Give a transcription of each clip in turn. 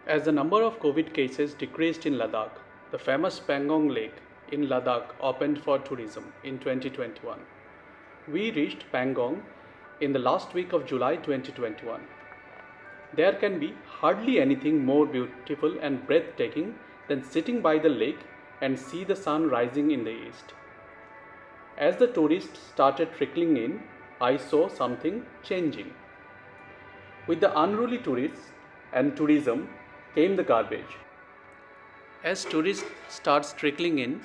As the number of COVID cases decreased in Ladakh, the famous Pangong Lake in Ladakh opened for tourism in 2021. We reached Pangong in the last week of July 2021. There can be hardly anything more beautiful and breathtaking than sitting by the lake and see the sun rising in the east. As the tourists started trickling in, I saw something changing. With the unruly tourists and tourism came the garbage. As tourists starts trickling in,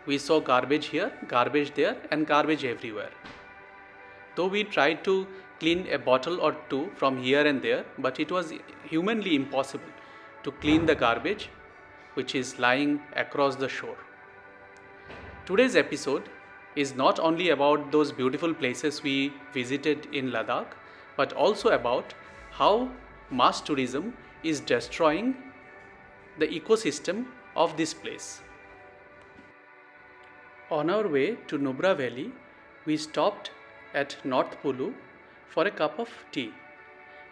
we saw garbage here, garbage there, and garbage everywhere. Though we tried to clean a bottle or two from here and there, but it was humanly impossible to clean the garbage which is lying across the shore. Today's episode is not only about those beautiful places we visited in Ladakh, but also about how mass tourism is destroying the ecosystem of this place. On our way to Nubra Valley, we stopped at North Pulu for a cup of tea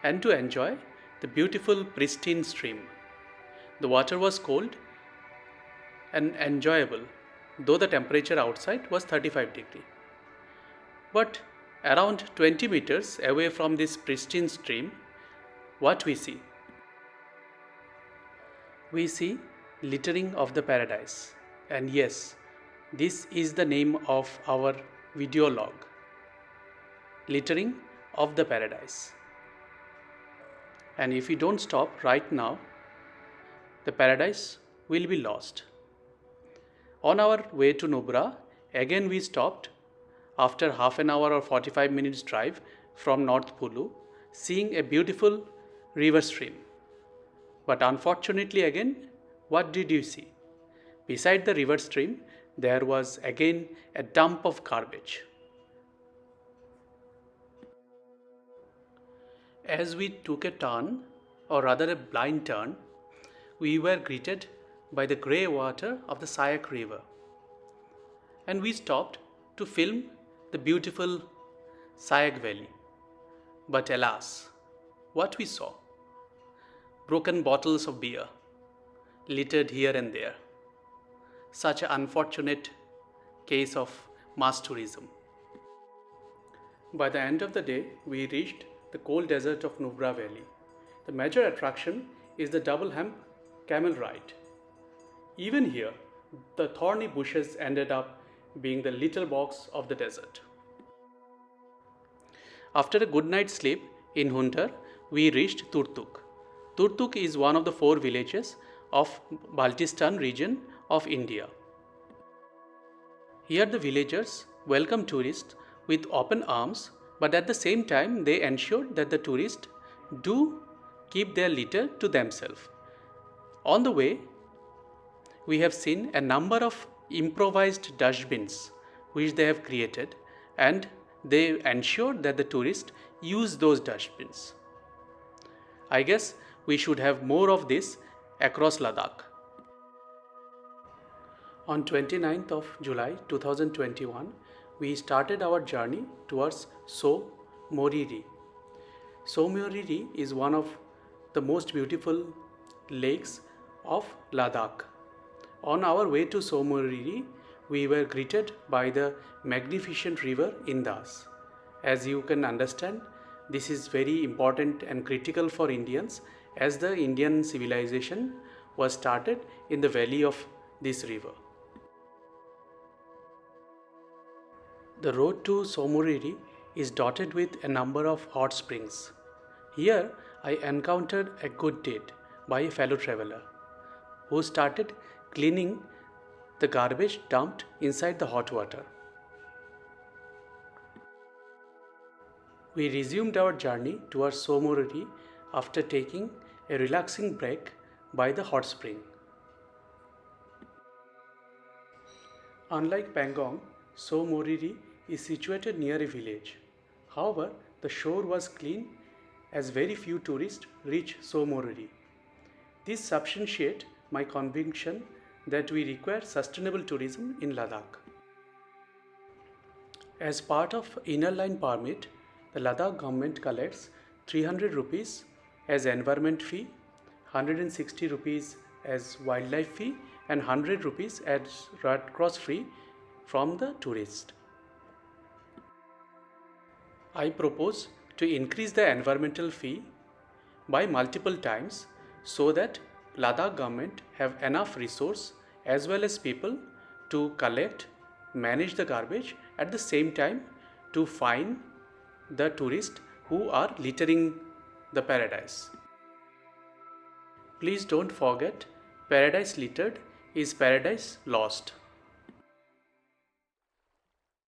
and to enjoy the beautiful pristine stream. The water was cold and enjoyable, though the temperature outside was 35 degrees. But around 20 meters away from this pristine stream, what we see? We see littering of the paradise. And yes, this is the name of our video log. Littering of the paradise. And if we don't stop right now, the paradise will be lost. On our way to Nubra, again we stopped after half an hour or 45 minutes drive from North Pulu, seeing a beautiful river stream. But unfortunately again, what did you see? Beside the river stream, there was again a dump of garbage. As we took a turn, or rather a blind turn, we were greeted by the grey water of the Sayak River. And we stopped to film the beautiful Sayak Valley. But alas, what we saw? Broken bottles of beer, littered here and there. Such an unfortunate case of mass tourism. By the end of the day, we reached the cold desert of Nubra Valley. The major attraction is the double hump camel ride. Even here, the thorny bushes ended up being the little box of the desert. After a good night's sleep in Hunter, we reached Turtuk. Turtuk is one of the 4 villages of Baltistan region of India. Here the villagers welcome tourists with open arms, but at the same time they ensure that the tourists do keep their litter to themselves. On the way, we have seen a number of improvised dustbins which they have created, and they ensure that the tourists use those dustbins. I guess we should have more of this across Ladakh. On 29th of July 2021, we started our journey towards So Moriri. So Moriri is one of the most beautiful lakes of Ladakh. On our way to So Moriri, we were greeted by the magnificent river Indus. As you can understand, this is very important and critical for Indians, as the Indian civilization was started in the valley of this river. The road to So Moriri is dotted with a number of hot springs. Here I encountered a good date by a fellow traveler who started cleaning the garbage dumped inside the hot water. We resumed our journey towards So Moriri after taking a relaxing break by the hot spring. Unlike Pangong, So Moriri is situated near a village. However, the shore was clean as very few tourists reach So Moriri. This substantiates my conviction that we require sustainable tourism in Ladakh. As part of Inner Line permit, the Ladakh government collects 300 rupees as environment fee, 160 rupees as wildlife fee and 100 rupees as Red Cross fee from the tourist. I propose to increase the environmental fee by multiple times so that Ladakh government have enough resource as well as people to collect, manage the garbage, at the same time to fine the tourists who are littering the paradise. Please don't forget, paradise littered is paradise lost.